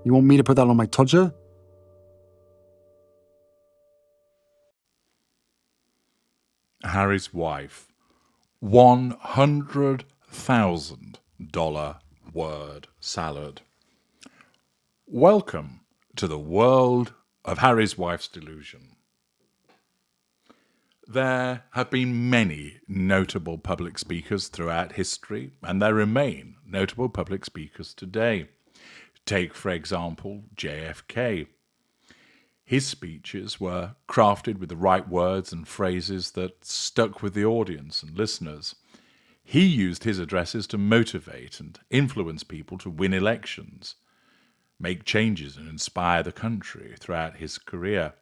You want me to put that on my Tudor? Harry's wife. $100,000 word salad. Welcome to the world of Harry's wife's delusion. There have been many notable public speakers throughout history, and there remain notable public speakers today. Take, for example, JFK. His speeches were crafted with the right words and phrases that stuck with the audience and listeners. He used his addresses to motivate and influence people to win elections, make changes and inspire the country throughout his career.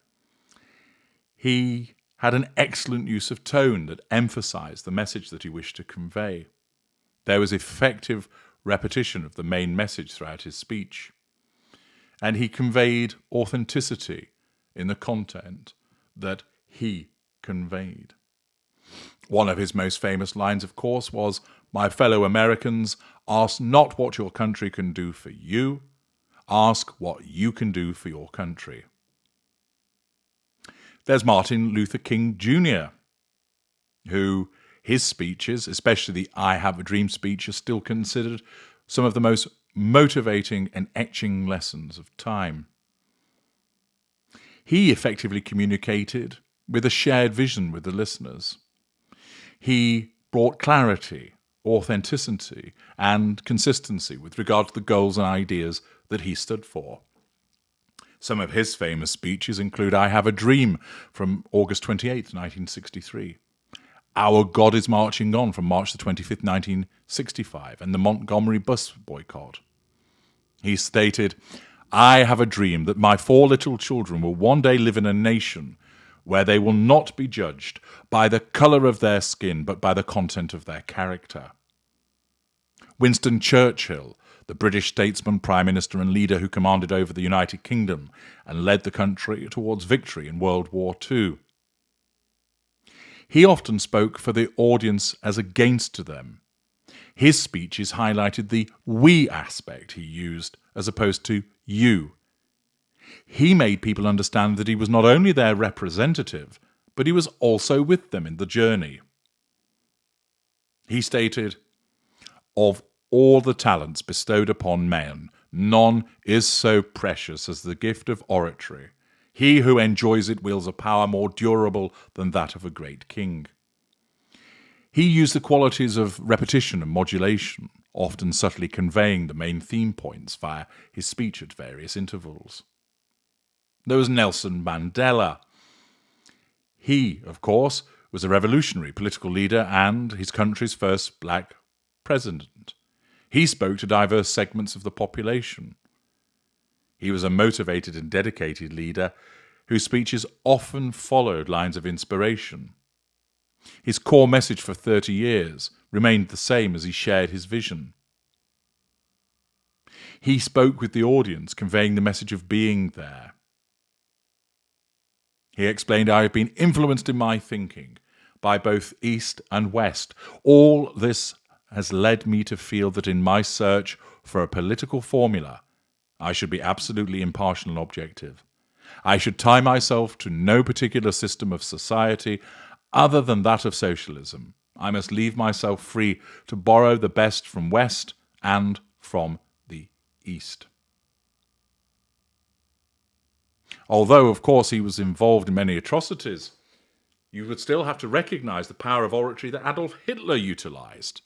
He had an excellent use of tone that emphasized the message that he wished to convey. There was effective repetition of the main message throughout his speech. And he conveyed authenticity in the content that he conveyed. One of his most famous lines, of course, was, "My fellow Americans, ask not what your country can do for you, ask what you can do for your country." There's Martin Luther King Jr., who his speeches, especially the I Have a Dream speech, are still considered some of the most motivating and etching lessons of time. He effectively communicated with a shared vision with the listeners. He brought clarity, authenticity, and consistency with regard to the goals and ideas that he stood for. Some of his famous speeches include I Have a Dream from August 28, 1963, Our God is Marching On from March the 25th, 1965, and the Montgomery bus boycott. He stated, I have a dream that my 4 little children will one day live in a nation where they will not be judged by the color of their skin, but by the content of their character. Winston Churchill, the British statesman, prime minister and leader who commanded over the United Kingdom and led the country towards victory in World War II. He often spoke for the audience as against them. His speeches highlighted the we aspect he used as opposed to you. He made people understand that he was not only their representative, but he was also with them in the journey. He stated, Of all the talents bestowed upon men, none is so precious as the gift of oratory. He who enjoys it wields a power more durable than that of a great king. He used the qualities of repetition and modulation, often subtly conveying the main theme points via his speech at various intervals. There was Nelson Mandela. He, of course, was a revolutionary political leader and his country's first black president. He spoke to diverse segments of the population. He was a motivated and dedicated leader whose speeches often followed lines of inspiration. His core message for 30 years remained the same as he shared his vision. He spoke with the audience, conveying the message of being there. He explained, I have been influenced in my thinking by both East and West. All this has led me to feel that in my search for a political formula, I should be absolutely impartial and objective. I should tie myself to no particular system of society other than that of socialism. I must leave myself free to borrow the best from West and from the East. Although, of course, he was involved in many atrocities, you would still have to recognize the power of oratory that Adolf Hitler utilized.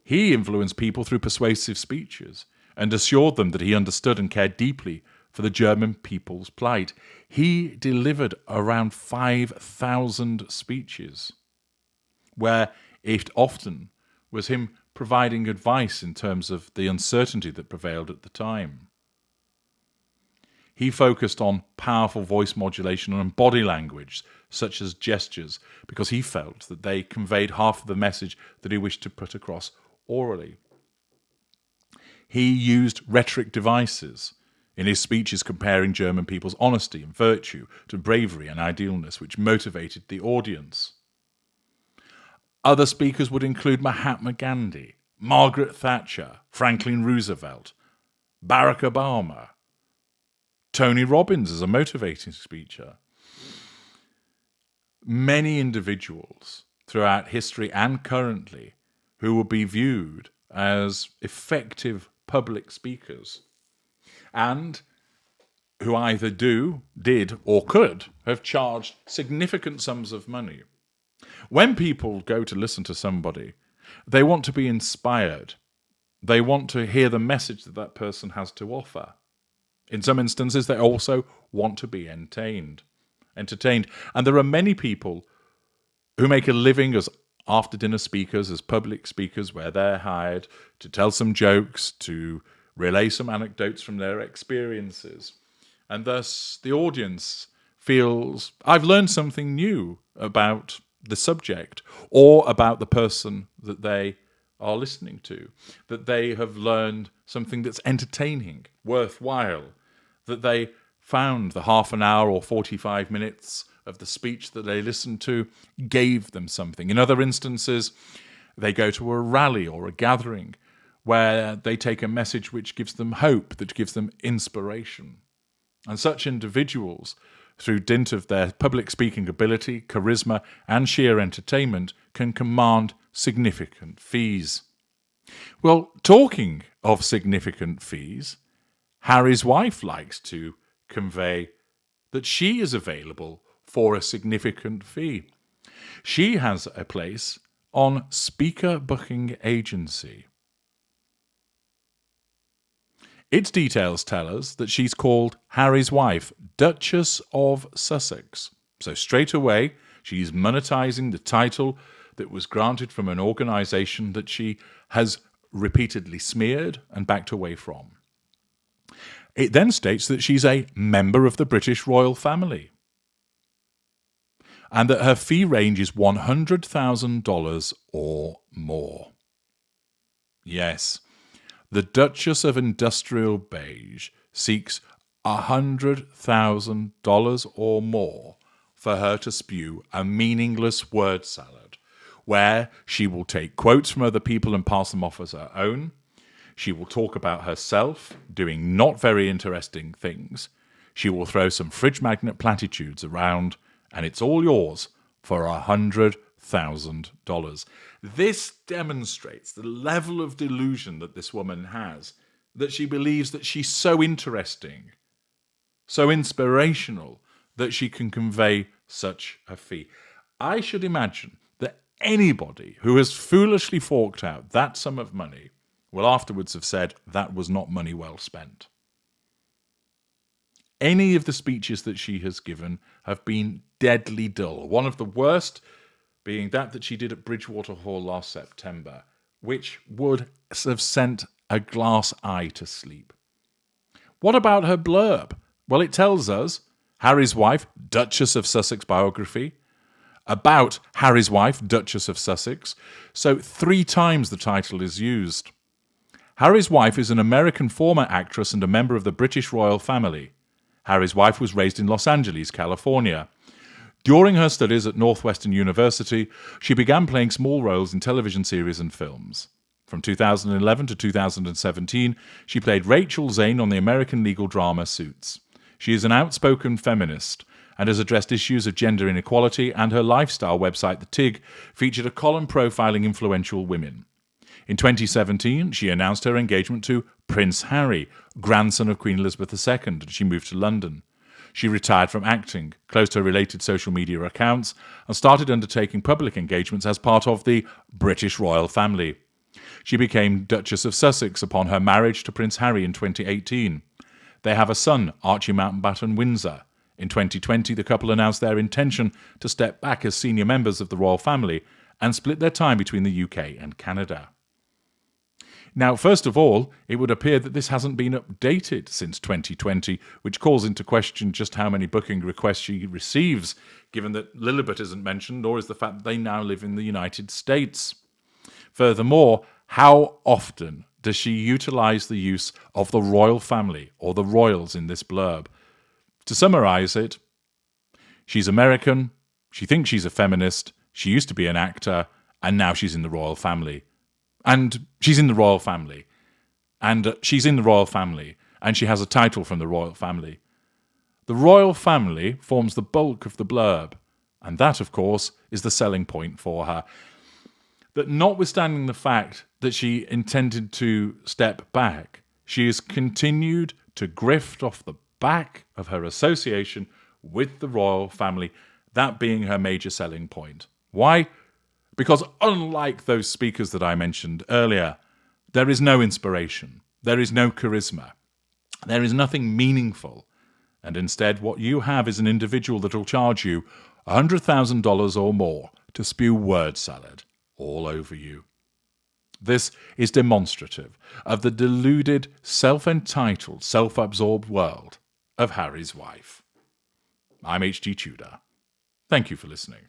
He influenced people through persuasive speeches and assured them that he understood and cared deeply for the German people's plight. He delivered around 5,000 speeches, where it often was him providing advice in terms of the uncertainty that prevailed at the time. He focused on powerful voice modulation and body language, such as gestures, because he felt that they conveyed half of the message that he wished to put across orally. He used rhetoric devices in his speeches comparing German people's honesty and virtue to bravery and idealness, which motivated the audience. Other speakers would include Mahatma Gandhi, Margaret Thatcher, Franklin Roosevelt, Barack Obama, Tony Robbins is a motivating speaker. Many individuals throughout history and currently who will be viewed as effective public speakers and who either did, or could have charged significant sums of money. When people go to listen to somebody, they want to be inspired. They want to hear the message that that person has to offer. In some instances, they also want to be entertained. And there are many people who make a living as after-dinner speakers, as public speakers, where they're hired to tell some jokes, to relay some anecdotes from their experiences. And thus, the audience feels, I've learned something new about the subject or about the person that they are listening to, that they have learned something that's entertaining, worthwhile, that they found the half an hour or 45 minutes of the speech that they listened to gave them something. In other instances, they go to a rally or a gathering where they take a message which gives them hope, that gives them inspiration. And such individuals, through dint of their public speaking ability, charisma, and sheer entertainment, can command significant fees. Well, talking of significant fees, Harry's wife likes to convey that she is available for a significant fee. She has a place on Speaker Booking Agency. Its details tell us that she's called Harry's wife, Duchess of Sussex. So straight away, she's monetizing the title that was granted from an organisation that she has repeatedly smeared and backed away from. It then states that she's a member of the British royal family and that her fee range is $100,000 or more. Yes, the Duchess of Industrial Beige seeks $100,000 or more for her to spew a meaningless word salad, where she will take quotes from other people and pass them off as her own. She will talk about herself doing not very interesting things. She will throw some fridge magnet platitudes around, and it's all yours for $100,000. This demonstrates the level of delusion that this woman has, that she believes that she's so interesting, so inspirational, that she can convey such a fee. I should imagine that anybody who has foolishly forked out that sum of money will afterwards have said that was not money well spent. Any of the speeches that she has given have been deadly dull. One of the worst being that she did at Bridgewater Hall last September, which would have sent a glass eye to sleep. What about her blurb? Well, it tells us Harry's wife, Duchess of Sussex biography, about Harry's wife, Duchess of Sussex. So 3 times the title is used. Harry's wife is an American former actress and a member of the British royal family. Harry's wife was raised in Los Angeles, California. During her studies at Northwestern University, she began playing small roles in television series and films. From 2011 to 2017, she played Rachel Zane on the American legal drama Suits. She is an outspoken feminist and has addressed issues of gender inequality, and her lifestyle website, The Tig, featured a column profiling influential women. In 2017, she announced her engagement to Prince Harry, grandson of Queen Elizabeth II, and she moved to London. She retired from acting, closed her related social media accounts, and started undertaking public engagements as part of the British royal family. She became Duchess of Sussex upon her marriage to Prince Harry in 2018. They have a son, Archie Mountbatten Windsor. In 2020, the couple announced their intention to step back as senior members of the royal family and split their time between the UK and Canada. Now, first of all, it would appear that this hasn't been updated since 2020, which calls into question just how many booking requests she receives, given that Lilibet isn't mentioned, nor is the fact that they now live in the United States. Furthermore, how often does she utilise the use of the royal family or the royals in this blurb? To summarise it, she's American, she thinks she's a feminist, she used to be an actor, and now she's in the royal family. And she's in the royal family. And she's in the royal family. And she has a title from the royal family. The royal family forms the bulk of the blurb, and that, of course, is the selling point for her. That notwithstanding the fact that she intended to step back, she has continued to grift off the back of her association with the royal family, that being her major selling point. Why? Because unlike those speakers that I mentioned earlier, there is no inspiration, there is no charisma, there is nothing meaningful, and instead what you have is an individual that will charge you $100,000 or more to spew word salad all over you. This is demonstrative of the deluded, self-entitled, self-absorbed world of Harry's wife. I'm H.G. Tudor. Thank you for listening.